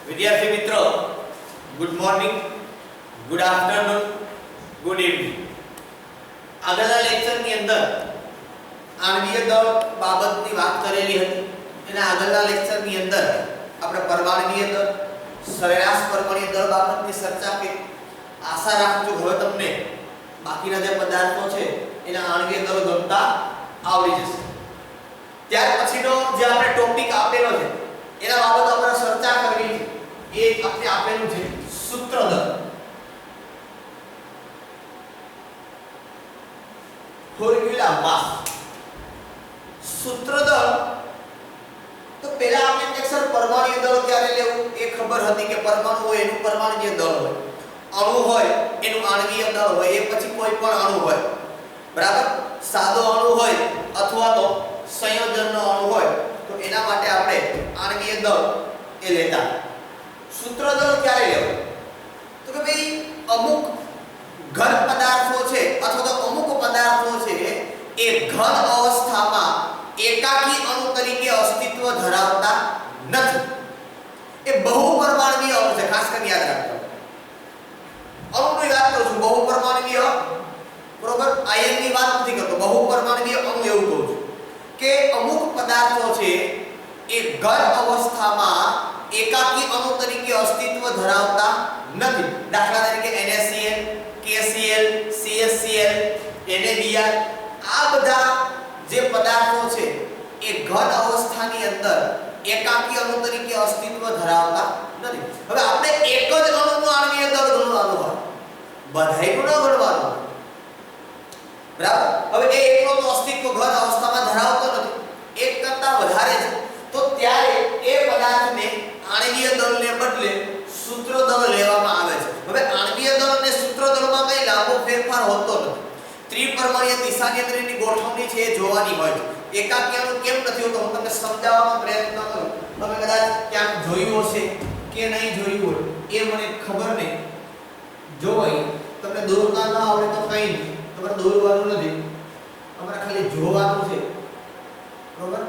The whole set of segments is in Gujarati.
વિદ્યાર્થી મિત્રો, good morning, good afternoon, good evening. આગળના લેક્ચરની અંદર આણ્વીય દળ બાબતની વાત કરેલી હતી. એના આગળના લેક્ચરની અંદર આપણે પરમાણ્વીય દળ, સરેરાશ પરમાણ્વીય દળ બાબતની ચર્ચા કરી. આશા રાખું છું હવે તમને બાકીના જે પદાર્થો છે એના આણ્વીય દળ ગણતા આવડી જશે. ત્યાર પછીનો જે આપણે ટોપિક આપેલો છે એના બાબત આપણે ચર્ચા કરવી છે. એ આપણે આપેલું છે સૂત્ર દળ. ફોર્મ્યુલા માસ. સૂત્ર દળ તો પહેલા આપણે એક્સર પરમાણ્વીય દળ ક્યારે લેવું એ ખબર હતી કે પરમાણુ હોય એનું પરમાણ્વીય દળ હોય, અણુ હોય એનું આણ્વીય દળ હોય, એ પછી કોઈ પણ અણુ હોય, બરાબર. સાદો અણુ હોય અથવા તો સંયોજનનો અણુ હોય તો એના માટે આપણે આણ્વીય દળ એ લેતા. સૂત્ર દળ ક્યારે લેવું તો કે ભાઈ અમુક ઘન પદાર્થો છે અથવા તો અમુક પદાર્થો છે એ ઘન અવસ્થામાં એકાકી અણુ તરીકે અસ્તિત્વ ધરાવતા નથી. એ બહુપરમાણ્વીય અણુ છે. ખાસ કરીને યાદ રાખજો, અણુની વાત કરું છું, બહુપરમાણ્વીય, બરોબર. આયનની વાત નથી કરતો, બહુપરમાણ્વીય અણુ એવું કહું છું કે અમુક પદાર્થો છે એ ઘન અવસ્થામાં એકાકી અણુ તરીકે અસ્તિત્વ ધરાવતા નથી. દાખલા તરીકે NaCl, KCl, CHCl, NaBr, આ બધા જે પદાર્થો છે એ ઘન અવસ્થાની અંદર એકાકી અણુ તરીકે અસ્તિત્વ ધરાવતા નથી. હવે આપણે એક જ અણુનું આણ્વીય દળ ગણવાનું હોય, બધાયનું ન ગણવાનું, બરાબર. હવે એ એકલો તો અસ્તિત્વ ઘન અવસ્થામાં ધરાવતો નથી, એક કરતા વધારે છે, તો ત્યારે એ પદાર્થને આણ્વીય દળને બદલે સૂત્ર દળ લેવામાં આવે છે. હવે આણ્વીય દળ અને સૂત્ર દળમાં કઈ લાંબો ફેરફાર હોતો નથી. ત્રિપરમાણ્વીય દિશાકેન્દ્રની ગોઠવણી છે એ જોવાની હોય છે. એકાકી અણુ કેમ નથી હોતો હું તમને સમજાવવાનો પ્રયત્ન કરું. તમે કદાચ ક્યાંક જોયું હશે કે નહીં જોયું હોય એ મને ખબર નહીં. જો હોય તમને દોરતા ન આવડે તો કંઈ નહીં, તમારે દોરવાનું નથી, તમારે ખાલી જોવાનું છે, બરોબર.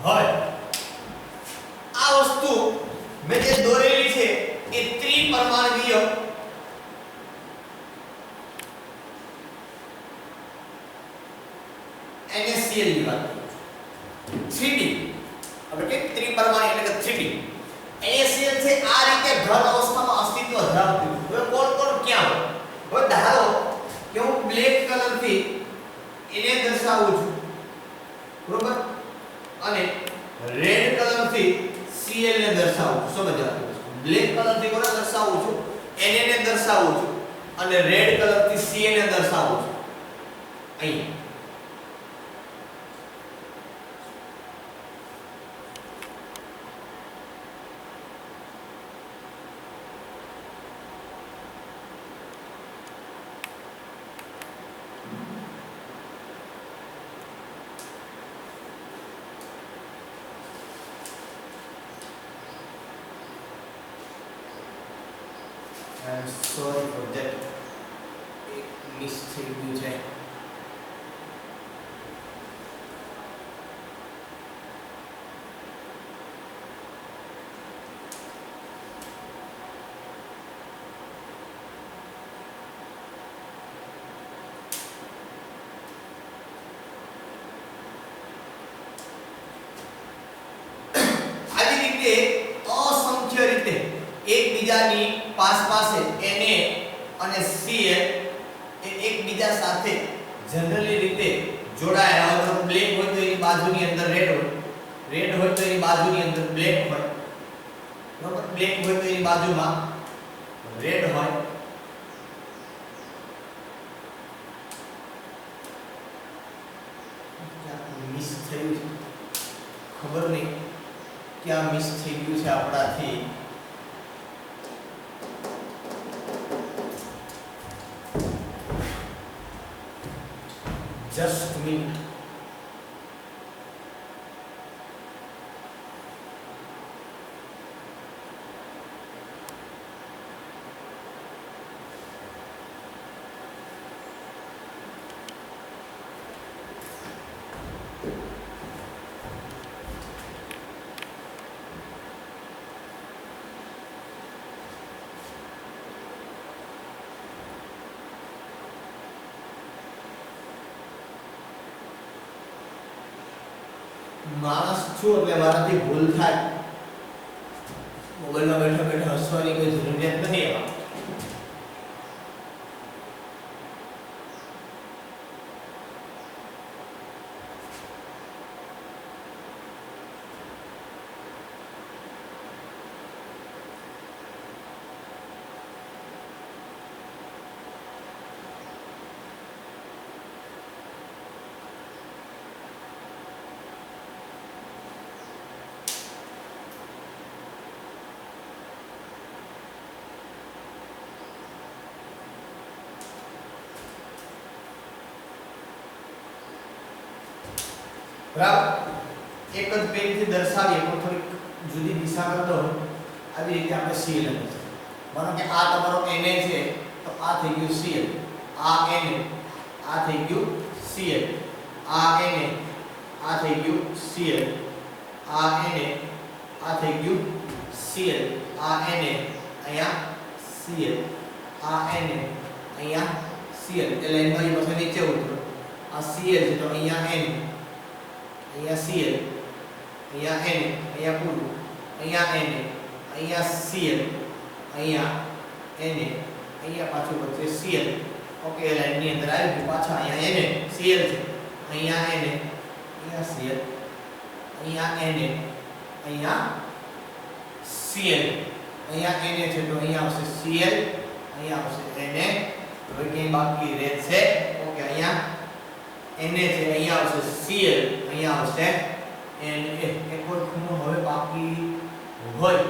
હવે આ વસ્તુ મેં જે દોરેલી છે એ ત્રિપરમાણ્વીય NaCl ની વાત કરું છું. 3D, હવે કે ત્રિપરમાણ્વીય એટલે કે 3D NaCl છે આ રીતે ઘન અવસ્થામાં અસ્તિત્વ ધરાવતું. હવે કોણ કોણ ક્યાં હોય? હવે ધારો કે હું બ્લેક કલરથી એને દર્શાવું છું, બરોબર, અને રેડ કલરથી Cl ને દર્શાવું છું. સમજ્યા? બ્લેક કલરથી કોને દર્શાવું છું? Na ને દર્શાવું છું, અને રેડ કલરથી Ca ને દર્શાવું છું. અહીં I'm sorry for that. એક મિસ થઈ ગયું છે. રીતે અસંખ્ય રીતે એકબીજાની પાસે Na અને Cl એ એકબીજા સાથે જનરલી રીતે જોડાયેલા હોય. બ્લેક હોય તો એની બાજુની અંદર રેડ હોય, રેડ હોય તો એની બાજુની અંદર બ્લેક હોય, બરાબર. બ્લેક હોય તો એની બાજુમાં રેડ હોય. મિસ થયું છે, ખબર નહીં ક્યાં મિસ થઈ ગયું છે આપણાથી. Just minute. માણસ છું એટલે મારાથી ભૂલ થાય. મોબાઈલમાં બેઠા બેઠા હસવાની કોઈ જરૂરિયાત નથી. એમાં બરાબર. એક જ પેનથી દર્શાવીએ પણ થોડીક જુદી દિશા કરતો હોય આવી રીતે આપણે Cl લખીએ. માનો કે આ તમારો Na છે તો આ થઈ ગયું Cl, આ Na, આ થઈ ગયું Cl, આ Na, આ થઈ ગયું Cl, આ Na, આ થઈ ગયું Cl, આ Na અહીંયા Cl, આ Na અહીંયા Cl. એટલે એનો અહીં પાછો નીચે ઉતરો. આ Cl છે તો અહીંયા Na, અહીંયા Cl, અહીંયા Na, અહીંયા પૂરું, અહીંયા Na, અહીંયા Cl, અહીંયા Na, અહીંયા પાછું વચ્ચે Cl. ઓકે, એ લાઈન ની અંદર આવી ગયું. પાછા અહીંયા Na, Cl છે, અહીંયા Na, અહીંયા Cl, અહીંયા Na, અહીંયા Cl, અહીંયા Na છે તો અહીંયા આવશે Cl, અહીંયા આવશે Na. હવે કે બાકી રહેશે. ઓકે, અહીંયા Na છે, અહીંયા આવશે Cl, અહીંયા આવશે Na. એક કોઈ ખૂણો હવે બાકી હોય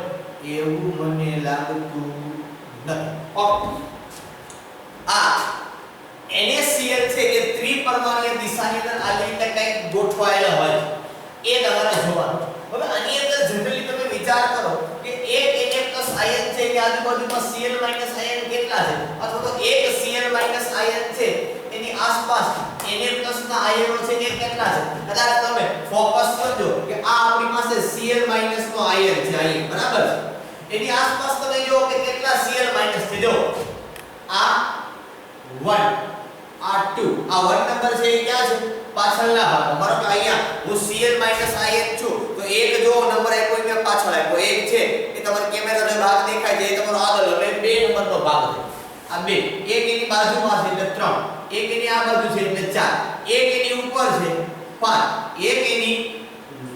એવું મને લાગતું નથી. ઓકે, આ NaCl છે એ ત્રિપરમાણીય દિશાની અંદર આવી રીતે કંઈક ગોઠવાયેલા હોય એ તમારે જોવાનું. હવે આની અંદર જનરલી તમે વિચાર કરો કે એક Na આયન છે કે આજુબાજુમાં Cl આયન કેટલા છે, અથવા તો એક Cl આયન છે એની આસપાસ Na ના આયનો છે એ કેટલા છે. કદાચ તમે ફોકસ કરજો કે આ આપણી પાસે Cl નો આયન છે અહીં, બરાબર છે. એની આસપાસ તમે જો કે કેટલા Cl છે. જો આ 1, આ 2, આ 1 નંબર છે એ ક્યાં છે? પાછળના ભાગમાં. માનો કે અહીંયા હું Cl આયન છું તો એક જો નંબર આપ્યો એ મેં પાછળ આપ્યો, એક છે એ તમારા કેમેરાનો ભાગ દેખાય છે એ તમારો આગળ, એટલે 2 નંબરનો ભાગ છે. આ 2, એક એની બાજુમાં છે એટલે 3, એક એની આ બાજુ છે એટલે 4, એક એની ઉપર છે 5, એક એની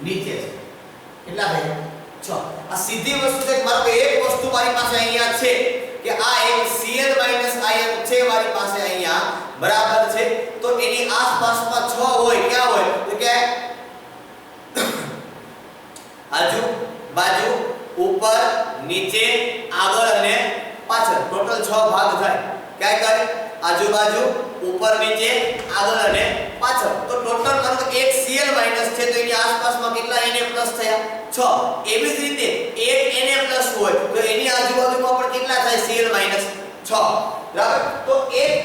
નીચે છે. કેટલા થાય? 6. આ સીધી વસ્તુ છે. મારો કે એક વસ્તુ મારી પાસે અહીંયા છે કે આ એક Cl આયન છે મારી પાસે અહીંયા, બરાબર છે. તો એની આસપાસમાં 6 હોય. ક્યાં હોય? તો કે આજુ બાજુ, ઉપર, નીચે, આગળ અને પાછળ. ટોટલ 6 ભાગ થાય. ક્યાં કરે? આજુબાજુ, ઉપર, નીચે, આગળ અને પાછળ. તો ટોટલ માનો કે એક Cl છે તો એની આસપાસમાં કેટલા Na+ થયા? 6. એવી જ રીતે એક Na+ હોય તો એની આજુબાજુમાં પણ કેટલા થાય? Cl - 6. બરાબર. તો એક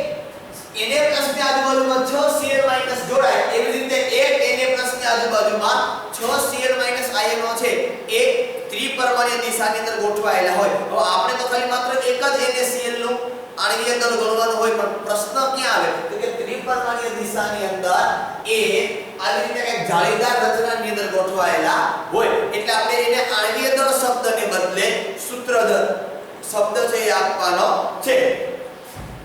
Na+ ની આજુબાજુમાં 6 Cl- જોડાય. એવી રીતે એક Na+ ની આજુબાજુમાં 6 Cl- આયનો છે એ ત્રિપરમાણીય દિશાની અંદર ગોઠવાયેલા હોય. તો આપણે તો ખાલી માત્ર એક જ NaCl નું આણ્વીય દળ ગણવાનું હોય, પણ પ્રશ્ન ક્યાં આવે તો કે ત્રિપરમાણીય દિશાની અંદર એ આવી રીતે એક જાળીદાર રચનાની અંદર ગોઠવાયેલા હોય. એટલે આપણે એને આણ્વીય દળ શબ્દને બદલે સૂત્રધર શબ્દ છે એ આપવાનો છે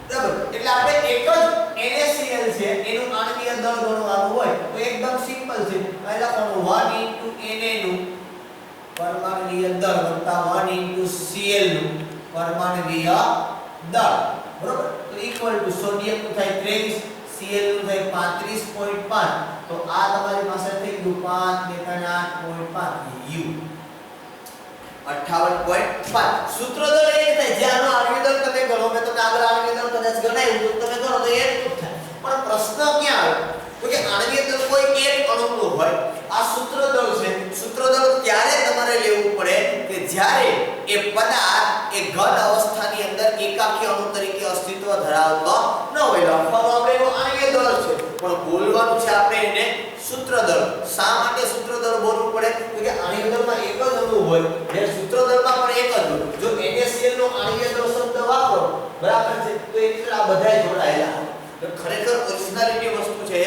બરાબર એટલે આપણે એક જ NaCl છે એનું આણ્વીય દળ ગણવાનું હોય તો એકદમ સિમ્પલ છે અહીં લખવાનું 1 Na નું પરમાણ્વીય દળ વત્તા 1 Cl નું પરમાણ્વીય દળ બરાબર તો ઇક્વલ ટુ સોડિયમ નું થાય 23 Cl નું થાય 35.5 તો આ તમારી પાસે થઈ ગયું 5 × 8.5 U 58.5 સૂત્રદળ એ થાય જ્યાંનો આણ્વિક દળ તમે ગણો મેં તમને આગળ આણ્વિક દળ કદાચ ગણાવ્યું તો તમે ગણો તો એ જ થાય પણ પ્રશ્ન ક્યાં આવે તો કે આણ્વિક દળ કોઈ એક અણુનું હોય આ સૂત્રદળ છે સૂત્રદળ ત્યારે તમારે લેવું પડે કે જ્યારે એ પદાર્થ એ ઘન અવસ્થાની અંદર એકાકી અણુ તરીકે અસ્તિત્વ ધરાવતો ન હોય લખવાનું આપણે એનું આણ્વિક દળ છે પણ બોલવાનું છે આપણે એને સૂત્રદળ શા માટે સૂત્રદળ બોલવું પડે તો કે આણ્વિક દળમાં એક જ અણુ હોય જે સૂત્રદળમાં પણ એક જ હોય જો NaCl નો આણ્વિક દળ શબ્દ વાપરો બરાબર છે તો એ રીતે આ બધાય જોડાયેલા તો ખરેખર ઓરિજિનાલિટી વસ્તુ છે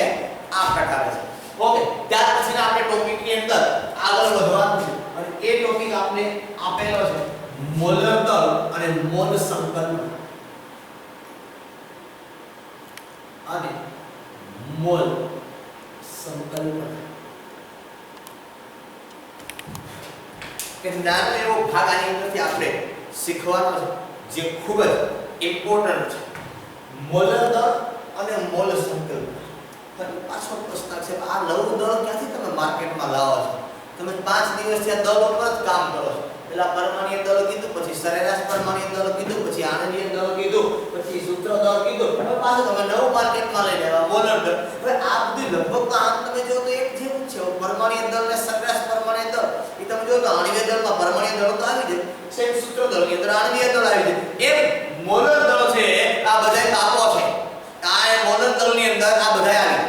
આ પ્રકારે છે ઓકે ત્યાર પછીના આપણે ટોપિકની અંદર આગળ વધવાનું છે અને એ ટોપિક આપણે આપેલો છે મોલર દળ અને મોલ સંકલન અને મોલ સંકલન કે નાનો એવો ભાગ આની અંદરથી આપણે શીખવાનો છે જે ખૂબ જ ઇમ્પોર્ટન્ટ છે મોલર દળ અને મોલ સંકલન પાછો પ્રશ્ન છે આ નવું દળ ક્યાંથી તમે માર્કેટમાં લાવો છો તમે 5 દિવસથી આ દળ ઉપર જ કામ કરો છો પેલા પરમાણ્વીય દળ કીધું પછી સરેરાશ પરમાણ્વીય દળ કીધું પછી આણ્વીય દળ કીધું પછી સૂત્ર દળ કીધું હવે પાછું તમે નવું માર્કેટમાં લઈ લેવા મોલર દળ હવે આ બધું લગભગ તો આમ તમે જો તો એક જેવું છે પરમાણ્વીય દળ ને સરેરાશ પરમાણ્વીય દળ એ તમે જો તો આણ્વીય દળમાં પરમાણ્વીય દળ તો આવી જાય સેમ સૂત્ર દળની અંદર આણ્વીય દળ આવી જાય એમ મોલર દળ છે આ બધાય તાપો છે આ મોલર દળની અંદર આ બધાય આવી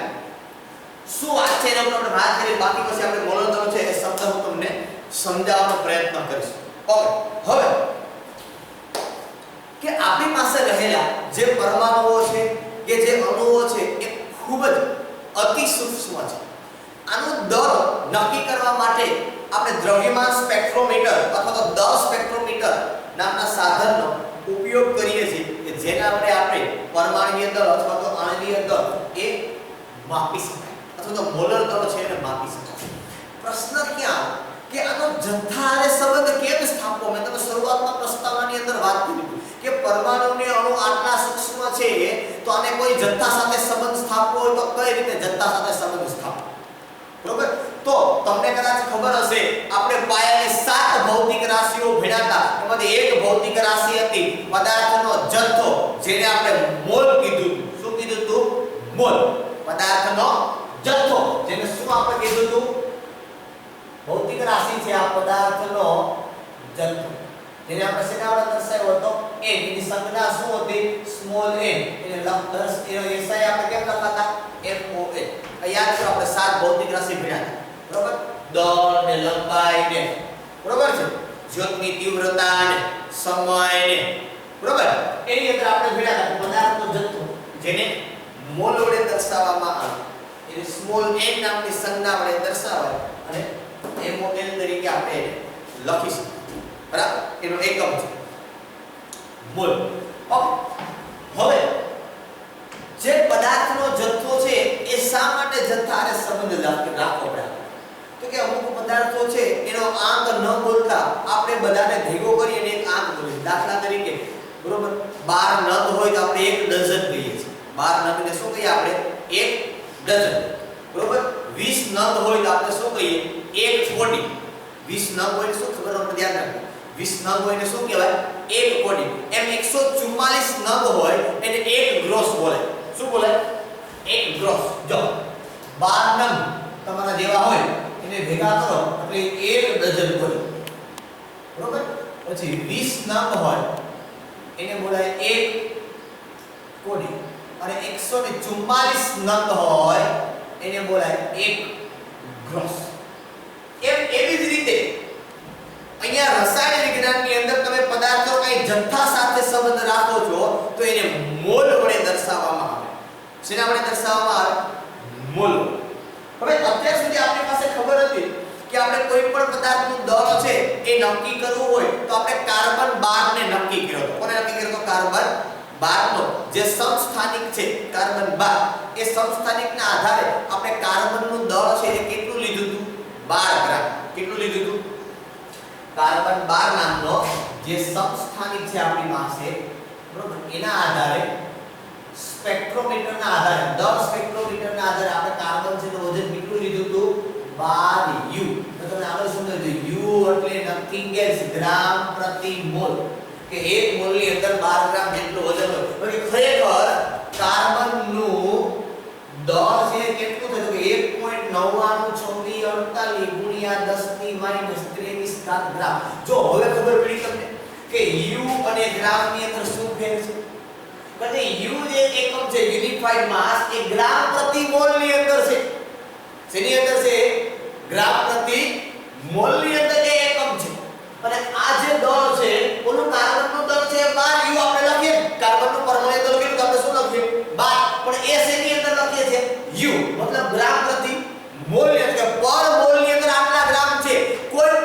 શું વાત છે એના ઉપર આપણે વાત કરીએ બાકી પછી આપણે મોલર દળ છે એ શબ્દ હું તમને સમજાવવાનો પ્રયત્ન કરીશ ઓકે હવે કે આપણી પાસે રહેલા જે પરમાણુઓ છે કે જે અણુઓ છે એ ખૂબ જ અતિ સૂક્ષ્મ છે આનું દળ નક્કી કરવા માટે આપણે દ્રવ્યમાન સ્પેક્ટ્રોમીટર અથવા તો દળ સ્પેક્ટ્રોમીટર નામના સાધનનો ઉપયોગ કરીએ છીએ કે જેના વડે આપણે પરમાણ્વીય દળ અથવા તો આણ્વીય દળ એ માપી શકાય અથવા તો મોલર દળ છે એને માપી શકાય પ્રશ્ન ક્યાં કે આનો જથ્થાને સંબંધ કેમ સ્થાપવો મેં તમને શરૂઆતમાં પ્રસ્તાવનાની અંદર વાત કરી કે પરમાણુને અણુ આટલા સૂક્ષ્મ છે તો આને કોઈ જથ્થા સાથે સંબંધ સ્થાપવો હોય તો કઈ રીતે જથ્થા સાથે સંબંધ સ્થાપવો બરોબર તો તમને કદાચ ખબર હશે આપણે પાયાની 7 ભૌતિક રાશિઓ ભણ્યા હતા એમાંથી એક ભૌતિક રાશિ હતી પદાર્થનો જથ્થો જેને આપણે મોલ કીધું શું કીધું તું મોલ પદાર્થનો જથ્થો જેને શું આપણે કીધું તું ભૌતિક રાશિ છે આ પદાર્થનો જથ્થો જેને આપણે શેના વડે દર્શાવ્યો હતો n એની સંજ્ઞા શું હતી સ્મોલ n એને લખ એનો SI આપણે કેમ લખતા MOL યાદ કરો આપણે 7 ભૌતિક રાશિ ભણ્યા બરોબર દળ ને લંબાઈ ને બરોબર છે જ્યોતની તીવ્રતા ને સમય ને બરોબર એની અંદર આપણે ભણ્યા પદાર્થનો જથ્થો જેને મોલ વડે દર્શાવવામાં આવે એને સ્મોલ n નામની સંજ્ઞા વડે દર્શાવાય અને MOL તરીકે આપણે લખી શકીએ બરાબર એનો એકમ છે મોલ હવે જે પદાર્થનો જથ્થો છે એ શા માટે જથ્થાને સંબંધ રાખવો પડે તો કે અમુક પદાર્થો છે એનો આંક ન બોલતા આપણે બધાને ભેગો કરી અને એક આંક બોલીએ દાખલા તરીકે બરોબર 12 નંગ હોય તો આપણે 1 ડઝન કહીએ છીએ 12 નંગને શું કહીએ આપણે 1 ડઝન બરોબર 20 નંગ હોય તો આપણે શું કહીએ 1 કોડી 20 નંગ હોય શું ખબર આપણે ધ્યાન રાખો 20 નંગ હોય ને શું કહેવાય 1 કોડી એમ 144 નંગ હોય એને 1 ગ્રોસ બોલે શું બોલે 1 ગ્રોસ જો 12 નંગ તમારા જેવા હોય એને ભેગા કરો એટલે 1 ડઝન બોલે બરોબર પછી 20 નંગ હોય એને બોલાય 1 કોડી અને 144 નંગ હોય એને બોલાય 1 ગ્રોસ એવી જ રીતે અહીંયા રસાયણ વિજ્ઞાનની અંદર તમે પદાર્થો કઈ જથ્થા સાથે સંબંધ રાખો છો તો એને મોલ વડે દર્શાવવામાં આવે શેના વડે દર્શાવવામાં આવે મોલ હવે અત્યાર સુધી આપણી પાસે ખબર હતી કે આ આપણે કોઈ પણ પદાર્થનું દળ છે એ નક્કી કરવું હોય તો આપણે કાર્બન 12 ને નક્કી કર્યો હતો. કોને નક્કી કર્યો હતો? કાર્બન 12 નો જે સમસ્થાનિક છે કાર્બન 12 એ સમસ્થાનિકના આધારે આપણે કાર્બનનું દળ છે એ કેટલું લીધું હતું? 12 ગ્રામ. કેટલું લીધું હતું? કાર્બન 12 નામનો જે સમસ્થાનિક છે આપણી પાસે, બરોબર, એના આધારે સ્પેક્ટ્રોમીટરના આધારે દળ સ્પેક્ટ્રોમીટરના આધારે આપણે કાર્બન છે નું વજન કેટલું લીધું હતું? 12 U. તો તમે આગળ સમજો U એટલે નથિંગ એલ્સ ગ્રામ પ્રતિ મોલ, કે 1 મોલ ની અંદર 12 ગ્રામ જેટલું વજન હોય. એટલે ખરેખર કાર્બનનું દળ છે કેટલું થયું કે 1.994648 ગુણ્યા 10 ની માઈનસ 23 ઘાત ગ્રામ. જો હવે ખબર પડી તમને કે U અને ગ્રામ ની અંદર શું ફેર છે? એટલે U જે એકમ છે યુનિફાઈડ માસ એ ગ્રામ પ્રતિ મોલ ની અંદર છે. શેની અંદર છે? ગ્રામ પ્રતિ મોલ ની અંદર એ એકમ છે. અને આ જે દળ છે ઓનું કાર્બનનું દળ છે 12 U આપણે લખીએ. કાર્બનનું પરમાણુ દળ કેટલું આપણે શું લખીએ? 12. પણ એ શેની અંદર લખીએ છે? U મતલબ ગ્રામ પ્રતિ મોલ ની અંદર, પર મોલ ની અંદર આટલા ગ્રામ છે. કોઈ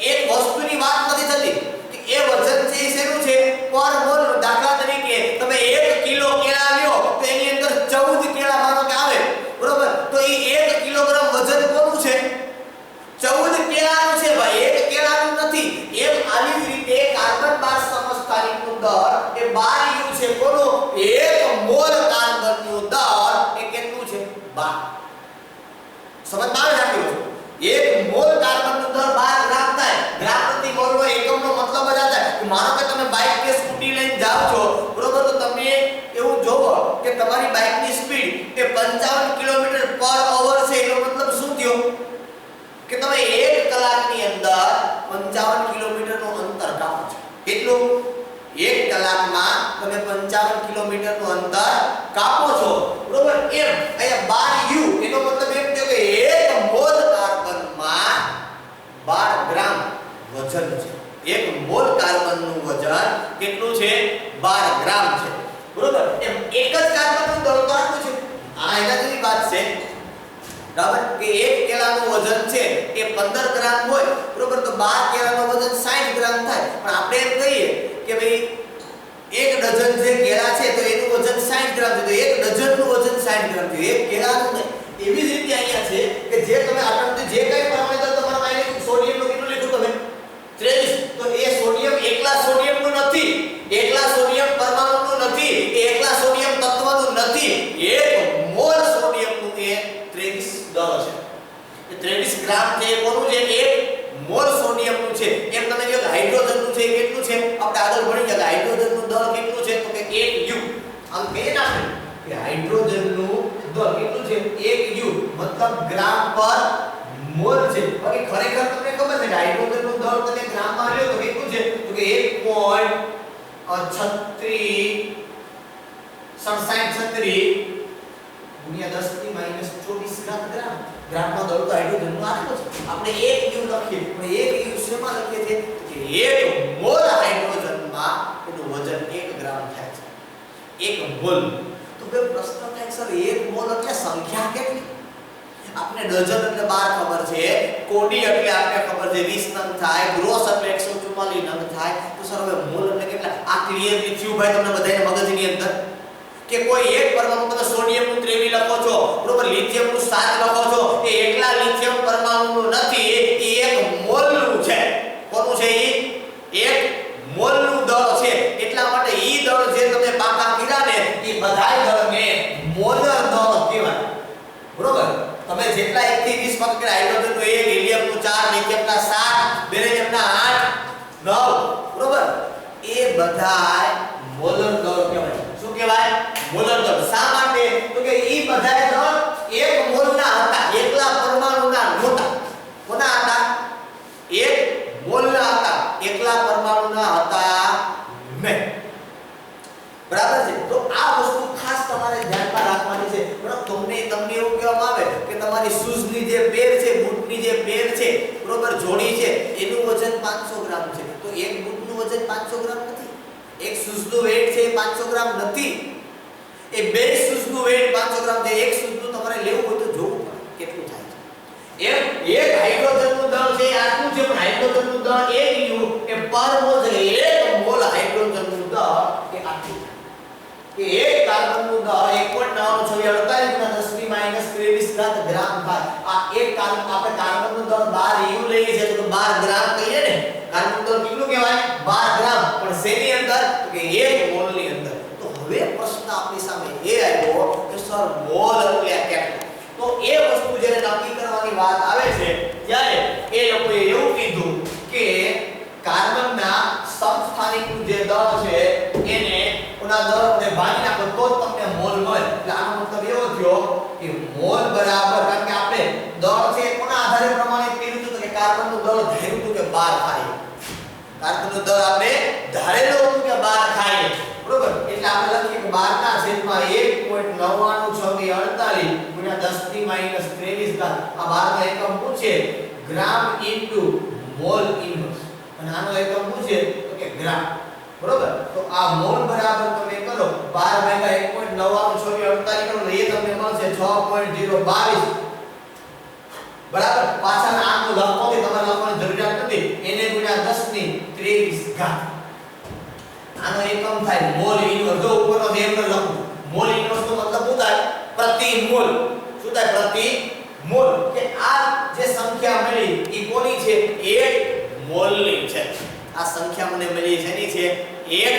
એક વસ્તુની વાત નથી થતી કે એ વજન છે એ શેનું છે? પર મોલ. દાખલા તરીકે તમે 1 કિલો કેળા લ્યો તો એની અંદર 14 કેળા માનો કે આવે, બરોબર, તો એ 1 કિલોગ્રામ વજન કોનું છે? 14 કેળાનું છે ભાઈ, 1 કેળાનું નથી. એમ આવી જ રીતે કાર્બન 12 સમસ્થાનિકનું દળ એ 12 U છે. કોનું? 1 મોલ કાર્બનનું દળ એ કેટલું છે? 12. સમજમાં આવે છે? 1 મોલ કાર્બનનું દળ 12 ગ્રામ થાય. ગ્રામ પ્રતિ મોલનો એકમનો મતલબ જ આ થાય. માનો કે તમે બાઇક કે સ્કૂટી લઈને જાવ છો, બરોબર, તો તમે એવું જોવો કે તમારી બાઇકની સ્પીડ એ 55 કિલોમીટર પર અવર છે. એનો મતલબ શું થયો? કે તમે 1 કલાકની અંદર 55 કિલોમીટરનું અંતર કાપો છો. કેટલું? 1 કલાકમાં તમે 55 કિલોમીટરનું અંતર કાપો છો, બરોબર. એમ અહીંયા 12 U એનો મતલબ એમ થયો કે 1 મોલ કાર્બનમાં 12 ગ્રામ વજન છે. 1 મોલ કાર્બનનું વજન કેટલું છે? 12 ગ્રામ છે, બરોબર. એમ એક જ કાર્બનનું દળ તો આટલું છે. આ એના જેવી વાત છે, બરાબર, કે 1 કેળાનું વજન છે એ 15 ગ્રામ હોય, બરોબર, તો 12 કેળાનું વજન 60 ગ્રામ થાય. પણ આપણે એમ કહીએ કે ભાઈ 1 ડઝન જે કેળા છે તો એનું વજન 60 ગ્રામ છે, તો 1 ડઝનનું વજન 60 ગ્રામ છે, 1 કેળાનું નહીં. એવી જ રીતે અહીંયા છે કે જે તમે આપણે જે કઈ પરમાણુ દળ તમારા માઈનસ સોડિયમનું કેટલું લીધું તમે? 23. તો એ સોડિયમ એકલા સોડિયમનું નથી, એકલા સોડિયમ પરમાણુનું નથી, એકલા સોડિયમ તત્વનું નથી. 1 મોલ સોડિયમનું એ 23 દળ છે. એ 23 ગ્રામ છે. કોનું છે? 1 મોલ સોડિયમનું છે. એમ તમે જો હાઇડ્રોજનનું છે કેટલું છે? આપણે આગળ ભણી ગયા હાઇડ્રોજનનું દળ કેટલું છે? તો કે 1 U. આમ કહીએ ને આપણે કે હાઇડ્રોજનનું દળ કેટલું છે? 1 U મતલબ ગ્રામ પર મોલ છે. બાકી ખરેખર તમને ખબર છે કે હાઇડ્રોજનનું દળ તમે ગ્રામમાં લ્યો તો કેટલું છે? તો કે 1.36 ગુણ્યા 10 ની માઈનસ 24 ગ્રામ. ગ્રામમાં દળ તો હાઇડ્રોજનનું આટલું છે. આપણે 1 U લખીએ, પણ 1 U શેમાં લખીએ છીએ? કે 1 મોલ હાઇડ્રોજનમાં એનું વજન 1 ગ્રામ થાય છે. 1 મોલ. તો બે પ્રશ્ન થાય સર 1 મોલ એટલે સંખ્યા કેટલી? આપણે ડઝન એટલે 12 ખબર છે, કોડી એટલે આપણે ખબર છે 20 નંગ થાય, ગ્રોસ એટલે 144 નંગ થાય. તો સર હવે મોલ એટલે કેટલા? આ ક્લિયરલી થયું ભાઈ તમને બધાને મગજની અંદર કે કોઈ એક પરમાણુ તમે સોડિયમનું 23 લખો છો, બરોબર, લિથિયમનું 7 લખો છો, એ એકલા લિથિયમ પરમાણુનું નથી, એ 1 મોલનું છે. કોનું છે? એ 1 મોલનું દળ છે. એટલા માટે ઈ દળ જે તમે પાકા કર્યા ને એ બધાય દળને મોલર દળ કહેવાય, બરોબર. તમે જેટલા 1 થી 20 પકડ હાઇડ્રોજનનું 1, હિલિયમનું 4, લિથિયમના 7, બેરિલિયમના 8, 9, બરોબર, એ બધાય મોલર દળ કહેવાય. શું કહેવાય? મોલર દળ. શા માટે? તો કે ઈ બધાય દળ 1 મોલના હતા, એકલા પરમાણુના નહોતા. કોના હતા? 1 મોલના હતા, એકલા પરમાણુના હતા નહીં. બરાબર છે? તો આ વસ્તુ ખાસ તમારે ધ્યાનમાં રાખવાની છે. બરાબર, તમને એવું કહેવામાં આવે કે તમારી શૂઝની જે પેર છે, બૂટની જે પેર છે, બરોબર, જોડી છે, એનું વજન 500 ગ્રામ છે. તો એક બૂટનું વજન 500 ગ્રામ નથી. એક શૂઝનું વેટ છે 500 ગ્રામ નથી. એ બે શૂઝનું વેટ 500 ગ્રામ છે. એક શૂઝનું તમારે લેવું હોય તો જોવું પડે કેટલું થાય છે. એમ એક હાઇડ્રોજનનું દળ છે આટલું છે પણ હાઇડ્રોજનનું દળ 1 u એ પર મોલ છે 1 મોલ હાઇડ્રોજનનું દળ એ આટલું કે એક કાર્બનનું દળ 1.948 × 10 - 23 ગ્રામ થાય. આ એક કાર્બન આપણે કાર્બનનું દળ 12 u લઈએ છીએ તો 12 ગ્રામ કહીએ ને. કાર્બનનું દળ કેટલું કહેવાય 12 ગ્રામ પણ શેની અંદર તો કે 1 મોલની અંદર. તો હવે પ્રશ્ન આપણી સામે એ આવ્યો કે સર મોલ એટલે કેટલું. તો એ વસ્તુ જ્યારે નક્કી કરવાની વાત આવે છે ત્યારે એ લોકોએ એવું કીધું કે કાર્બનના સમસ્થાનિકનું જે દળ છે એને ઓના દળને ભાગી નાખો તો જ તમને મોલ મળે. એટલે આનો મતલબ એવો થયો કે મોલ બરાબર, કારણ કે આપણે દળ છે કોના આધારે પ્રમાણિત કર્યું હતું કે કાર્બનનું દળ ધાર્યું હતું કે 12 થાય. કાર્બનનું દળ આપણે ધારેલું હતું કે 12 થાય. બરોબર, એટલે આપણે લખીએ કે 12 ના છેદમાં 1.9948 × 10 - 23 ઘાત. આ 12 નો એકમ પૂછે ગ્રામ ઇન્ટુ મોલ ઇન્વર્સ અને આનો એકમ પૂછે તો કે ગ્રામ. બરોબર, તો આ મોલ બરાબર તમે કરો 12 ભાગ્યા 1.9948 કરો તો એ તમને મળશે 6.022. બરાબર, પાછળના આંકડો લખો કે તમારે લખવાની જરૂરિયાત નથી. એને ગુણ્યા 10 - 23 ઘાત. આનો એકમ થાય મોલ ઇન્વર્સ. જો ઉપરનો એકમ લખું મોલ ઇન્વર્સ નો મતલબ શું થાય પ્રતિ મોલ. શું થાય પ્રતિ મોલ. કે આ જે સંખ્યા મળી એ કોની છે 1 મોલની છે. આ સંખ્યા મને મળી છે એની છે 1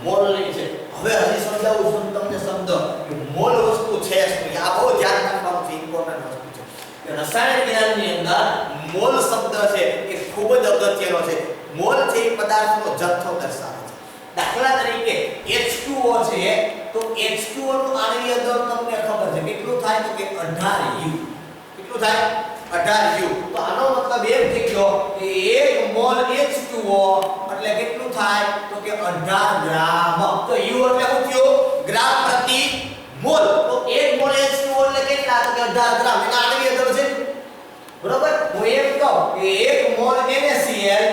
મોલની છે. હવે હજી સમજાવું છું તમને શબ્દ કે મોલ વસ્તુ છે શું. આ બહુ ધ્યાન રાખવાનું છે, ઇમ્પોર્ટન્ટ વસ્તુ છે. કે રસાયણ વિજ્ઞાનની અંદર મોલ શબ્દ છે એ ખૂબ જ અગત્યનો છે. મોલ છે એ પદાર્થનો જથ્થો દર્શાવે છે. દાખલા તરીકે H2O છે તો H2O નું આણ્વીય દળ તમને ખબર છે કેટલું થાય તો કે 18 U. કેટલું થાય 18 U. તો આનો મતલબ એમ થઈ ગયો કે 1 મોલ H2O એટલે કેટલું થાય તો કે 18 ગ્રામ. તો U એટલે શું થયું ગ્રામ પ્રતિ મોલ. તો 1 મોલ H2O એટલે કેટલા તો કે 18 ગ્રામ. એના આણ્વીય દળ છે. બરોબર, હું એમ કહું કે 1 મોલ NaCl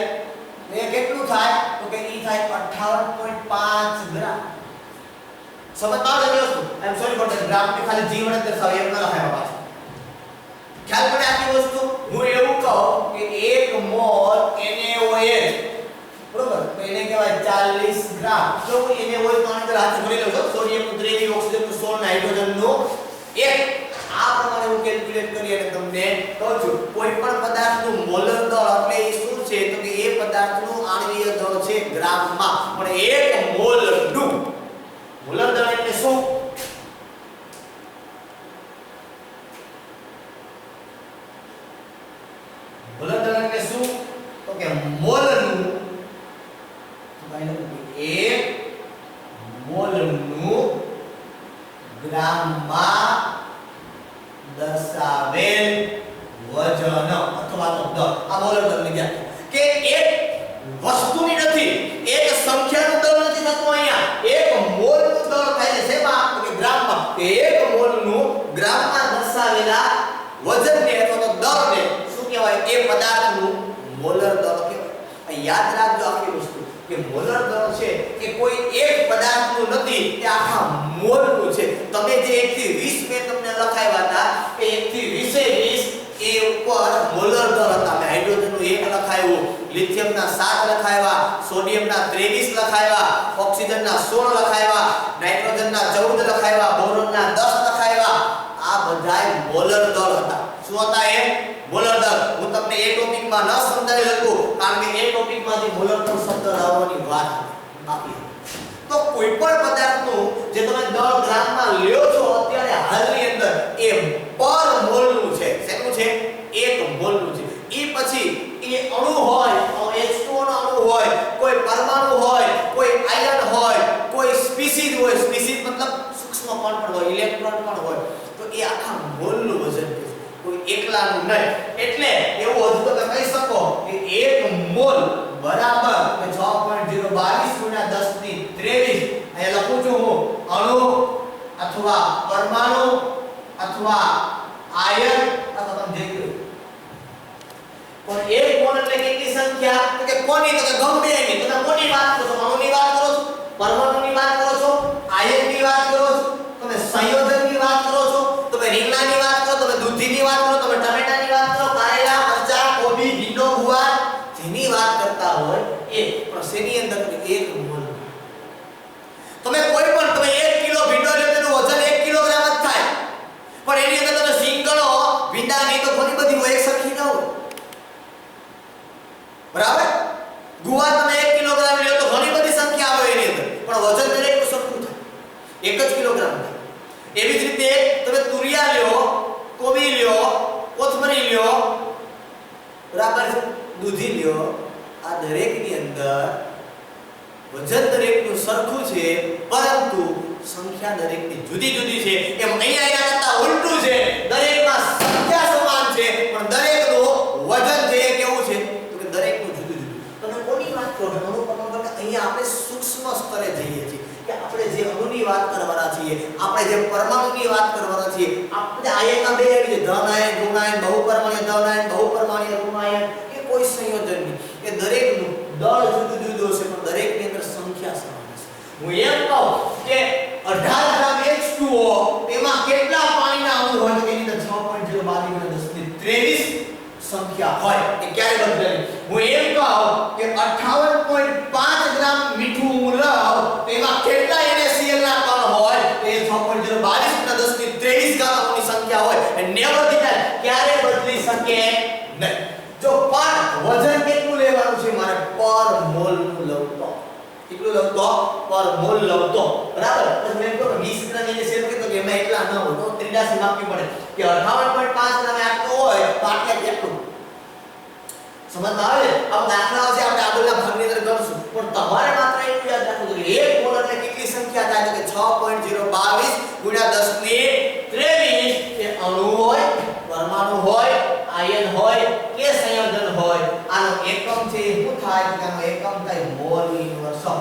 એ કેટલું થાય તો કે ઈ થાય 58.5 ગ્રામ. સમજમાં આવે છે વસ્તુ. આઈ એમ સોરી ફોર ધેટ. ગ્રામ ને ખાલી જી વડે દર્શાવે એમ ન લખાય પાછું. ખ્યાલ પડે આખી વસ્તુ. હું એવું કહું કે 1 મોલ NaOH બરોબર તો એને કહેવાય 40 ગ્રામ. તો NaOH તો આની અંદર હાથે ભરી લો છો. સોડિયમનું 3 ઓક્સિજનનું 16 નાઇટ્રોજનનું 1. આ પ્રમાણે હું કેલ્ક્યુલેટ કરી અને તમને કહું છું કોઈ પણ પદાર્થનું મોલર દળ એટલે એ શું છે તો કે એ પદાર્થનું આણ્વીય દળ છે ગ્રામમાં. પણ 1 મોલનું મોલર દળ એટલે શું મોલર દળ એટલે શું તો કે મોલનું 1 મોલનું ગ્રામમાં દર્શાવેલ વજન અથવા તો દળ. આ મોલર દળ વિદ્યાર્થી કે એક વસ્તુની નથી એક સંખ્યાનું દળ નથી થતું. અહીંયા 1 મોલનું દળ થાય છે શેમાં તો કે ગ્રામમાં. કે 1 મોલનું ગ્રામમાં દર્શાવેલા વજનને અથવા તો દળને શું કહેવાય એ પદાર્થનું મોલર દળ કહેવાય. યાદ રાખજો આખી વસ્તુ કે મોલર દળ છે એ કોઈ એક પદાર્થનું નથી, એ આખા મોલનું છે. તમે જે 1 થી 20 મેં તમને લખાવ્યા હતા કે 1 થી 20 એ ઉપર મોલર દળ હતા. મેં હાઇડ્રોજનનું 1 લખાવ્યું, લિથિયમના 7 લખાવ્યા, સોડિયમના 23 લખાવ્યા, ઓક્સિજનના 16 લખાવ્યા, નાઇટ્રોજનના 14 લખાવ્યા, બોરોનના 10 લખાવ્યા. આ બધાય મોલર દળ હતા. શું હતા એ મોલર દળ. હું તમને એ ટોપિકમાં ન સમજાવી શકું કારણ કે એ ટોપિકમાંથી મોલર દળ શબ્દ લાવવાની વાત બાકી. તો કોઈ પણ પદાર્થનું જે તમે દળ ગ્રામમાં લ્યો છો અત્યારે હાલની અંદર એ પર મોલનું છે. શેનું છે 1 મોલનું છે. ઈ પછી એ અણુ હોય H2O નો અણુ હોય, કોઈ પરમાણુ હોય, કોઈ આયન હોય, કોઈ સ્પીસીઝ હોય. સ્પીસીઝ મતલબ સૂક્ષ્મ કણ પણ હોય, ઇલેક્ટ્રોન પણ હોય. તો એ આખા મોલનું વજન છે, કોઈ એકલાનું નહીં. એટલે એવું હજુ તો તમે કહી શકો કે 1 મોલ બરાબર 6.022 × 10 - 23. અહીંયા લખું છું હું અણુ અથવા પરમાણુ અથવા આયન અથવા તમે જે કહો. પણ 1 મોલ એટલે કેટલી સંખ્યા તો કે કોની તો કે ગમે એની. તમે કોની વાત કરો છો? અણુની વાત કરો છો, પરમાણુની વાત કરો છો, આયનની વાત કરો છો, તમે સંયોજનની વાત કરો છો, તમે રીંગણાની વાત કરો, તમે દૂધીની વાત કરો, તમે ટમેટાની વાત કરો, કારેલા, મરચા, કોબી, ભીંડો, ગુવાર હોય એ પણ શેની અંદર 1 મોલ તમે કોઈ પણ તમે 1 કિલો ભીંડો લો તેનું વજન 1 કિલોગ્રામ જ થાય પણ એની અંદર તમે સિંગ ગણો ભીંડાની તો ઘણી બધી હોય એક સરખી ન હોય બરાબર ગુવાર તમે 1 કિલોગ્રામ લ્યો તો ઘણી બધી સંખ્યા આવે એની અંદર પણ વજન દરેકનું સરખું થાય 1 જ કિલોગ્રામ થાય એવી જ રીતે તમે તુરિયા લ્યો કોબી લ્યો કોથમરી લ્યો બરાબર છે દૂધી લ્યો આ દરેકની અંદર વજન દરેકનું સરખું છે પરંતુ સંખ્યા દરેકની જુદી જુદી છે એમ અહીંયા કરતા ઉલટું છે દરેકમાં સંખ્યા સમાન છે પણ દરેકનું વજન છે એ કેવું છે તો કે દરેકનું જુદું જુદું તમે કોની વાત કરો છો અણુ અહીંયા આપણે સૂક્ષ્મ સ્તરે જઈએ છીએ કે આપણે જે અણુની વાત કરવાના છીએ આપણે જે પરમાણુની વાત કરવાના છીએ આપણે આયનના બે આવી છે ધન આયન ઋણ આયન બહુપરમાણુય ધન આયન બહુપરમાણુય ઋણ આયન એ કોઈ સંયોજન નહીં એ દરેકનું દળ જુદું જુદું છે પણ દરેકની અંદર સંખ્યા સમાન છે હું એમ કહું કે 18 ગ્રામ H2O એમાં કેટલા પાણીના અણુ હોય તો એની અંદર 6.022 સંખ્યા હોય એ ક્યારે બદલે હું એમ કહું કે 58.5 ગ્રામ મીઠું હું લઉં તો એમાં કેટલા NaCl ના કણ હોય તો એ 6.022 ઘાતોની સંખ્યા હોય એ નેવર ધીસ ક્યારે બદલી શકે નહીં જો પણ વજન કેટલું લેવાનું છે મારે પર મોલ નું લઉં તો કેટલું લઉં તો પર મોલ લઉં તો બરાબર તો મેં કહ્યું 20 ગ્રામ NaCl કે તો એમાં એટલા ન હોય તો ત્રિડાસી માપવી પડે કે 58.5 ગ્રામ આટલું હોય તો આટલે કેટલું સમજ આવે આ દાખલાઓ છે આપણે આગળના ભાગની અંદર કરશું પણ તમારે માત્ર એટલું યાદ રાખવું છે કે 1 મોલ એટલે કેટલી સંખ્યા થાય તો કે 6.022 * 1023 એ અણુ હોય પરમાણુ હોય આયન હોય કે સંયોજન હોય આનો એકમ છે એ શું થાય કે આનો એકમ થાય મોલ ઇન્વર્સ આ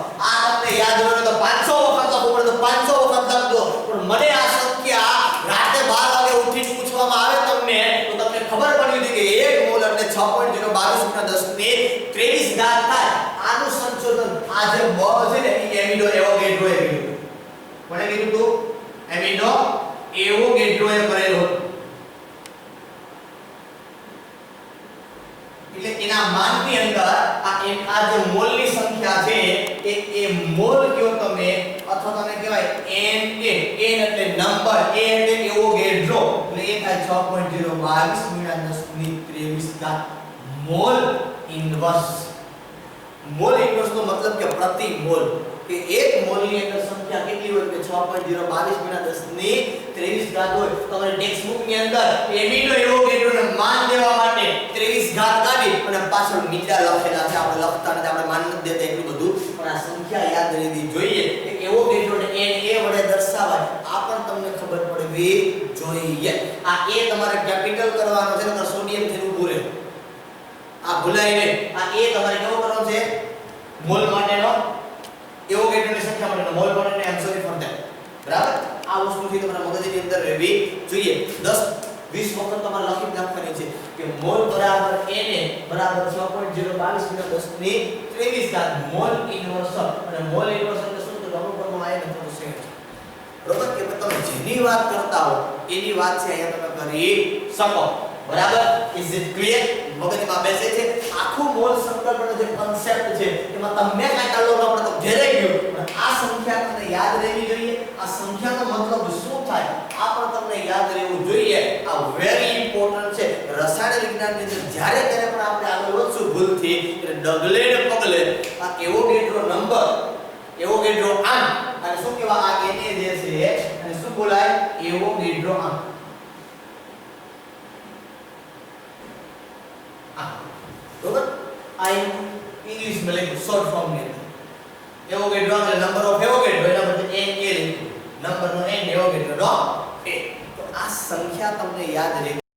તમને યાદ હોય તો 500 વખત લખવું પડે તો 500 વખત લખજો પણ મને આ સંખ્યા રાતે 12 વાગે ઉઠીને પૂછવામાં આવે તમને તો તમને ખબર પડી હતી કે 1 મોલ એટલે 6.022 * 1023 ઘાત થાય આનું સંશોધન આ જે બ છે ને એ એમિનો એવોગેડ્રો એ કીધું કોણે કીધું તું એમિનો એવોગેડ્રો એ કરેલો એટલે એના માનની અંદર આ જે મોલની સંખ્યા છે એ મોલ કયો તમે અથવા તમે કહેવાય n એટલે નંબર a એટલે એવોગેડ્રો એટલે એ થાય 6.022 * 1023 મોલ ઇન્વર્સ નો મતલબ કે પ્રતિ મોલ કે 1 મોલની અંદર સંખ્યા કેટલી હોય કે 6.022 * 1023 હોય તમારે ટેક્સ્ટ બુક ની અંદર એમિનો એવોગેડ્રોને માન દેવા માટે 23 કાઢી અને પાછળ મીંડા લખેલા છે આપણે લખતા નથી આપણે માન નથી દેતા એટલું બધું પણ આ સંખ્યા યાદ રહેવી જોઈએ કે એવોગેડ્રોને n a વડે દર્શાવાય આ પણ તમને ખબર પડવી જોઈએ આ a તમારે કેપિટલ કરવાનો છે નકર સોડિયમ થી ઊભું રહે આ ભૂલાય નહીં આ a તમારે કેવો કરવાનો છે મોલ માટેનો એવોગેડ્રોની સંખ્યા માટેનો મોલ માટેનો આઈ એમ સોરી ફોર ધેટ બરાબર આ વસ્તુથી તમારા મગજની અંદર રહેવી જોઈએ 10 20 વખત તમારે લખી નાખવાની છે કે મોલ બરાબર Na બરાબર 6.022 * 1023 મોલ ઇન્વર્સ અને મોલ ઇન્વર્સ એટલે શું તો અણુપરમાણુ આયન અથવા સંયોજન બરાબર કે તમે જેની વાત કરતા હો એની વાત છે અહીંયા તમે કરી શકો બરાબર ઇઝ ઇટ ક્લિયર મગજમાં બેસે છે આખું મોલ સંકલ્પનો જે કોન્સેપ્ટ છે એમાં તમે કાંઈ ચાલો આપણે તો ઘેરે ગયો પણ આ સંખ્યા તમને યાદ રહેવી જોઈએ આ સંખ્યાનો મતલબ શું થાય આ પણ તમને યાદ રહેવું જોઈએ આ વેરી ઇમ્પોર્ટન્ટ છે રસાયણ વિજ્ઞાનની અંદર જ્યારે ત્યારે પણ આપણે આગળ વધશું ભૂલથી એટલે ડગલે ને પગલે આ એવોગેડ્રો નંબર એવોગેડ્રો આંક અને શું કહેવાય આ એને જે છે અને શું બોલાય એવોગેડ્રો આંક बराबर आई इंग्लिश में लिखो शॉर्ट फॉर्म में एवोगेड्रो का नंबर ऑफ एवोगेड्रो एना मतलब n a लिखो नंबर નો n एवोगेड्रो નો a तो આ સંખ્યા તમને યાદ રહે